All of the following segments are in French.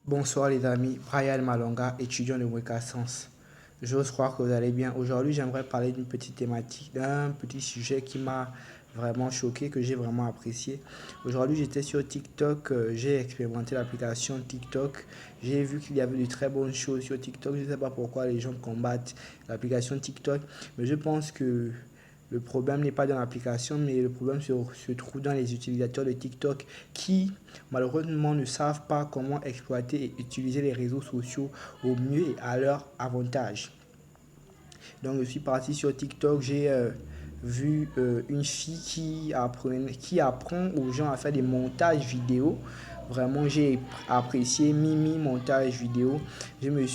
Bonsoir les amis, Brian Malonga, étudiant de Wekassens. J'ose croire que vous allez bien. Aujourd'hui, j'aimerais parler d'une petite thématique, d'un petit sujet qui m'a vraiment choqué, que j'ai vraiment apprécié. Aujourd'hui, j'étais sur TikTok, j'ai expérimenté l'application TikTok. J'ai vu qu'il y avait de très bonnes choses sur TikTok. Je ne sais pas pourquoi les gens combattent l'application TikTok, mais je pense que le problème n'est pas dans l'application, mais le problème se trouve dans les utilisateurs de TikTok qui, malheureusement, ne savent pas comment exploiter et utiliser les réseaux sociaux au mieux et à leur avantage. Donc, je suis parti sur TikTok, j'ai vu une fille qui apprend aux gens à faire des montages vidéo. Vraiment, j'ai apprécié Mimi montage vidéo.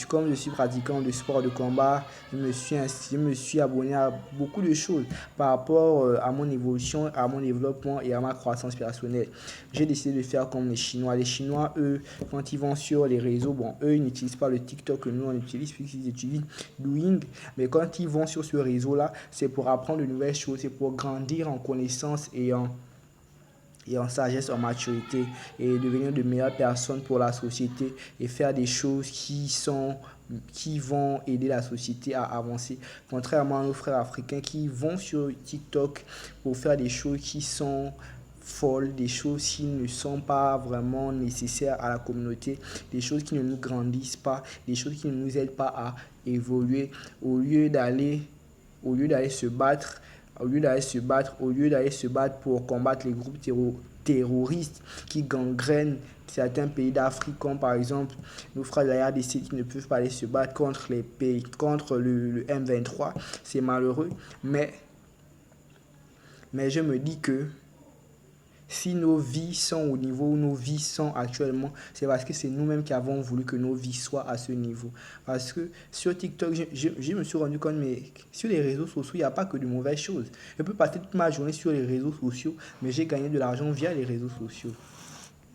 Comme je suis pratiquant de sport de combat, je me suis abonné à beaucoup de choses par rapport à mon évolution, à mon développement et à ma croissance personnelle. J'ai décidé de faire comme les Chinois. Les Chinois, eux, quand ils vont sur les réseaux, bon, eux, ils n'utilisent pas le TikTok que nous, on utilise, puisqu'ils utilisent Douyin. Mais quand ils vont sur ce réseau-là, c'est pour apprendre de nouvelles choses, c'est pour grandir en connaissances et en sagesse, en maturité et devenir de meilleures personnes pour la société et faire des choses qui vont aider la société à avancer. Contrairement à nos frères africains qui vont sur TikTok pour faire des choses qui sont folles, des choses qui ne sont pas vraiment nécessaires à la communauté, des choses qui ne nous grandissent pas, des choses qui ne nous aident pas à évoluer au lieu d'aller au lieu d'aller se battre, au lieu d'aller se battre pour combattre les groupes terroristes qui gangrènent certains pays d'Afrique, comme par exemple nos frères de la RDC qui ne peuvent pas aller se battre contre les pays, contre le M23. C'est malheureux, mais je me dis que si nos vies sont au niveau où nos vies sont actuellement, c'est parce que c'est nous-mêmes qui avons voulu que nos vies soient à ce niveau. Parce que sur TikTok, je me suis rendu compte, mais sur les réseaux sociaux, il n'y a pas que de mauvaises choses. Je peux passer toute ma journée sur les réseaux sociaux, mais j'ai gagné de l'argent via les réseaux sociaux.